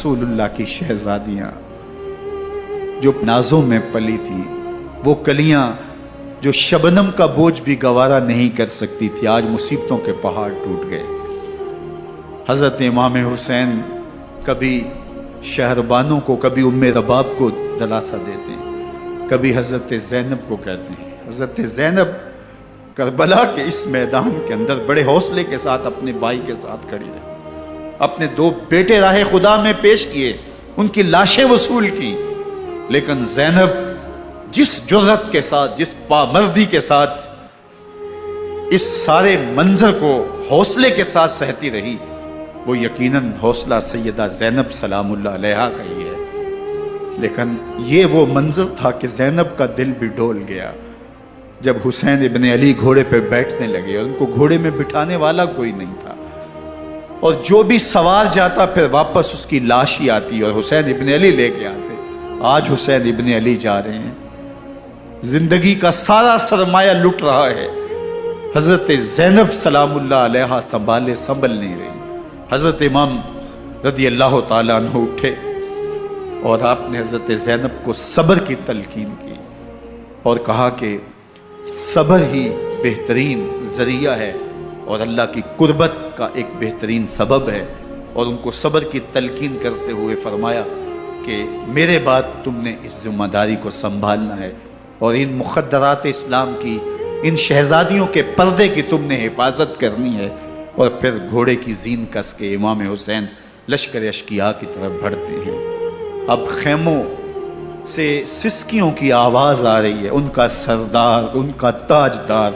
رسول اللہ کی شہزادیاں جو نازوں میں پلی تھی، وہ کلیاں جو شبنم کا بوجھ بھی گوارا نہیں کر سکتی تھی، آج مصیبتوں کے پہاڑ ٹوٹ گئے۔ حضرت امام حسین کبھی شہربانوں کو، کبھی ام رباب کو دلاسا دیتے ہیں، کبھی حضرت زینب کو کہتے ہیں۔ حضرت زینب کربلا کے اس میدان کے اندر بڑے حوصلے کے ساتھ اپنے بھائی کے ساتھ کھڑی رہی، اپنے 2 بیٹے راہ خدا میں پیش کیے، ان کی لاشیں وصول کی، لیکن زینب جس جرأت کے ساتھ، جس پامردی کے ساتھ اس سارے منظر کو حوصلے کے ساتھ سہتی رہی، وہ یقیناً حوصلہ سیدہ زینب سلام اللہ علیہا کا ہی ہے۔ لیکن یہ وہ منظر تھا کہ زینب کا دل بھی ڈول گیا جب حسین ابن علی گھوڑے پہ بیٹھنے لگے اور ان کو گھوڑے میں بٹھانے والا کوئی نہیں تھا، اور جو بھی سوار جاتا پھر واپس اس کی لاش ہی آتی اور حسین ابن علی لے کے آتے۔ آج حسین ابن علی جا رہے ہیں، زندگی کا سارا سرمایہ لٹ رہا ہے، حضرت زینب سلام اللہ علیہا سنبھل نہیں رہی۔ حضرت امام رضی اللہ تعالیٰ عنہ اٹھے اور آپ نے حضرت زینب کو صبر کی تلقین کی اور کہا کہ صبر ہی بہترین ذریعہ ہے اور اللہ کی قربت کا ایک بہترین سبب ہے، اور ان کو صبر کی تلقین کرتے ہوئے فرمایا کہ میرے بعد تم نے اس ذمہ داری کو سنبھالنا ہے اور ان مخدرات اسلام کی، ان شہزادیوں کے پردے کی تم نے حفاظت کرنی ہے۔ اور پھر گھوڑے کی زین کس کے امام حسین لشکر اشقیاء کی طرف بڑھتے ہیں۔ اب خیموں سے سسکیوں کی آواز آ رہی ہے، ان کا سردار، ان کا تاجدار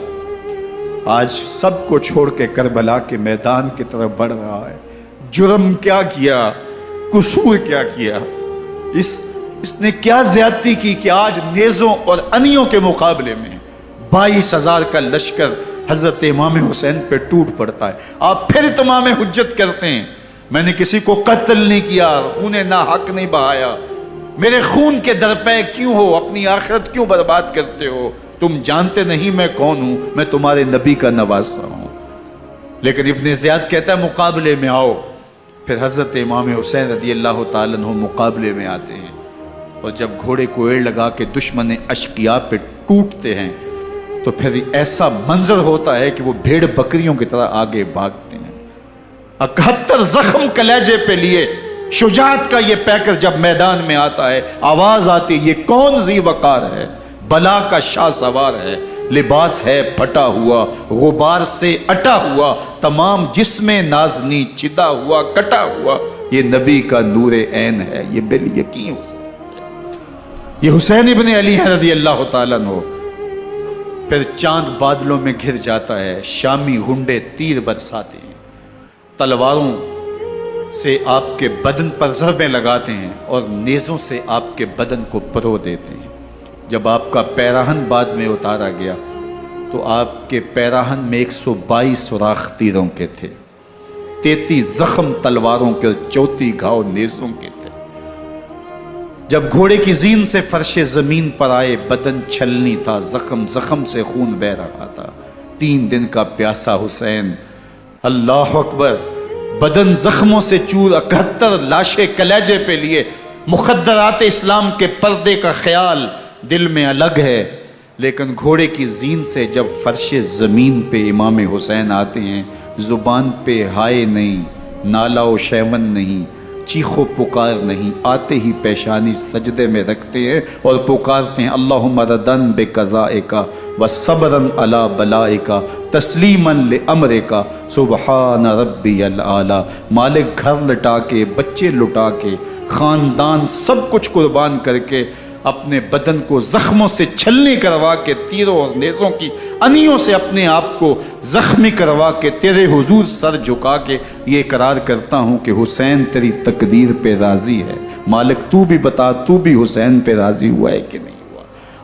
آج سب کو چھوڑ کے کربلا کے میدان کی طرف بڑھ رہا ہے۔ جرم کیا کیا، قصور کیا کیا، اس نے کیا زیادتی کی کہ آج نیزوں اور انیوں کے مقابلے میں 22,000 کا لشکر حضرت امام حسین پہ ٹوٹ پڑتا ہے۔ آپ پھر اتمام حجت کرتے ہیں، میں نے کسی کو قتل نہیں کیا، خون ناحق نہیں بہایا، میرے خون کے درپے کیوں ہو، اپنی آخرت کیوں برباد کرتے ہو، تم جانتے نہیں میں کون ہوں، میں تمہارے نبی کا نواسا ہوں۔ لیکن ابن زیاد کہتا ہے مقابلے میں آؤ۔ پھر حضرت امام حسین رضی اللہ تعالیٰ عنہ مقابلے میں آتے ہیں، اور جب گھوڑے کو ایڑ لگا کے دشمن اشقیاء پہ ٹوٹتے ہیں تو پھر ایسا منظر ہوتا ہے کہ وہ بھیڑ بکریوں کی طرح آگے بھاگتے ہیں۔ 71 زخم کلیجے پہ لیے شجاعت کا یہ پیکر جب میدان میں آتا ہے، آواز آتی یہ کون ذی وقار ہے، بلا کا شاہ سوار ہے، لباس ہے پھٹا ہوا، غبار سے اٹا ہوا، تمام جسم نازنی چدا ہوا کٹا ہوا، یہ نبی کا نور عین ہے، یہ بال یقین یہ حسین ابن علی ہے رضی اللہ تعالیٰ عنہ۔ پھر چاند بادلوں میں گھر جاتا ہے، شامی غنڈے تیر برساتے ہیں، تلواروں سے آپ کے بدن پر ضربیں لگاتے ہیں اور نیزوں سے آپ کے بدن کو پرو دیتے ہیں۔ جب آپ کا پیراہن بعد میں اتارا گیا تو آپ کے پیراہن میں 122 سوراخ تیروں کے تھے، 33 زخم تلواروں کے اور 34 گھاؤ نیزوں کے تھے۔ جب گھوڑے کی زین سے فرش زمین پر آئے، بدن چھلنی تھا، زخم سے خون بہ رہا تھا، 3 دن کا پیاسا حسین، اللہ اکبر، بدن زخموں سے چور، 71 لاشیں کلیجے پہ لیے، مخدرات اسلام کے پردے کا خیال دل میں الگ ہے، لیکن گھوڑے کی زین سے جب فرش زمین پہ امام حسین آتے ہیں، زبان پہ ہائے نہیں، نالا و شیمن نہیں، چیخ و پکار نہیں، آتے ہی پیشانی سجدے میں رکھتے ہیں اور پکارتے ہیں اللہم ردن بقضائک و صبرن علی بلائک تسلیمن لامرک سبحان ربی العالی۔ مالک گھر لٹا کے، بچے لٹا کے، خاندان سب کچھ قربان کر کے، اپنے بدن کو زخموں سے چھلنی کروا کے، تیروں اور نیزوں کی انیوں سے اپنے آپ کو زخمی کروا کے، تیرے حضور سر جھکا کے یہ اقرار کرتا ہوں کہ حسین تیری تقدیر پہ راضی ہے، مالک تو بھی بتا، تو بھی حسین پہ راضی ہوا ہے کہ نہیں ہوا۔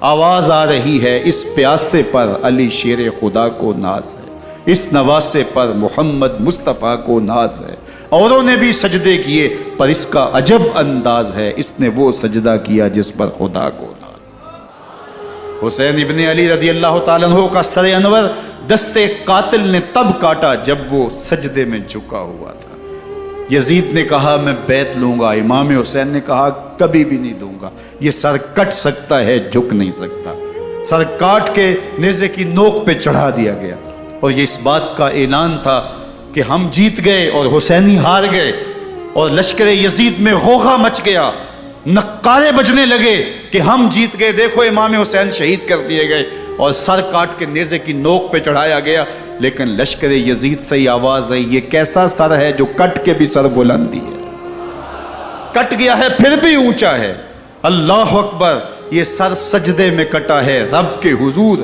آواز آ رہی ہے اس پیاسے پر علی شیر خدا کو ناز ہے، اس نواسے پر محمد مصطفیٰ کو ناز ہے۔ اوروں نے بھی سجدے کیے پر اس کا عجب انداز ہے، اس نے وہ سجدہ کیا جس پر خدا کو ناز۔ حسین ابن علی رضی اللہ تعالیٰ عنہ کا سر انور دستے قاتل نے تب کاٹا جب وہ سجدے میں جھکا ہوا تھا۔ یزید نے کہا میں بیت لوں گا، امام حسین نے کہا کبھی بھی نہیں دوں گا، یہ سر کٹ سکتا ہے جھک نہیں سکتا۔ سر کاٹ کے نیزے کی نوک پہ چڑھا دیا گیا، اور یہ اس بات کا اعلان تھا کہ ہم جیت گئے اور حسینی ہار گئے، اور لشکر یزید میں غوغا مچ گیا، نقارے بجنے لگے کہ ہم جیت گئے، دیکھو امام حسین شہید کر دیے گئے، اور سر کاٹ کے نیزے کی نوک پہ چڑھایا گیا۔ لیکن لشکر یزید سے ہی آواز آئی، یہ کیسا سر ہے جو کٹ کے بھی سر بلندی ہے، کٹ گیا ہے پھر بھی اونچا ہے۔ اللہ اکبر، یہ سر سجدے میں کٹا ہے، رب کے حضور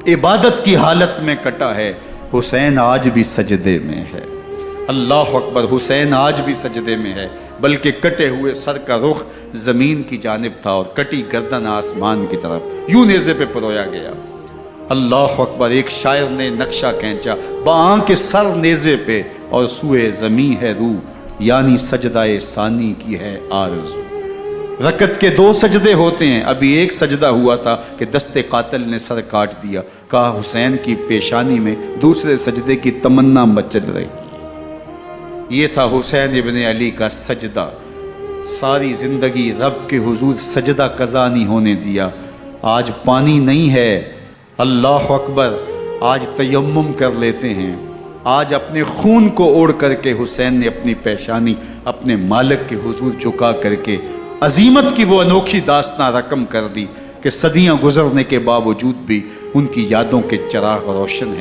عبادت کی حالت میں کٹا ہے۔ حسین آج بھی سجدے میں ہے، اللہ اکبر، حسین آج بھی سجدے میں ہے، بلکہ کٹے ہوئے سر کا رخ زمین کی جانب تھا اور کٹی گردن آسمان کی طرف، یوں نیزے پہ پرویا گیا۔ اللہ اکبر، ایک شاعر نے نقشہ کھینچا، بآنکھ سر نیزے پہ اور سوئے زمیں ہے روح، یعنی سجدہ ثانی کی ہے آرزو۔ رکعت کے 2 سجدے ہوتے ہیں، ابھی ایک سجدہ ہوا تھا کہ دست قاتل نے سر کاٹ دیا، کہا حسین کی پیشانی میں دوسرے سجدے کی تمنا مچل رہی۔ یہ تھا حسین ابن علی کا سجدہ، ساری زندگی رب کے حضور سجدہ قضا نہیں ہونے دیا۔ آج پانی نہیں ہے، اللہ اکبر، آج تیمم کر لیتے ہیں، آج اپنے خون کو اوڑھ کر کے حسین نے اپنی پیشانی اپنے مالک کے حضور جھکا کر کے عظیمت کی وہ انوکھی داستان رقم کر دی کہ صدیاں گزرنے کے باوجود بھی ان کی یادوں کے چراغ روشن ہیں۔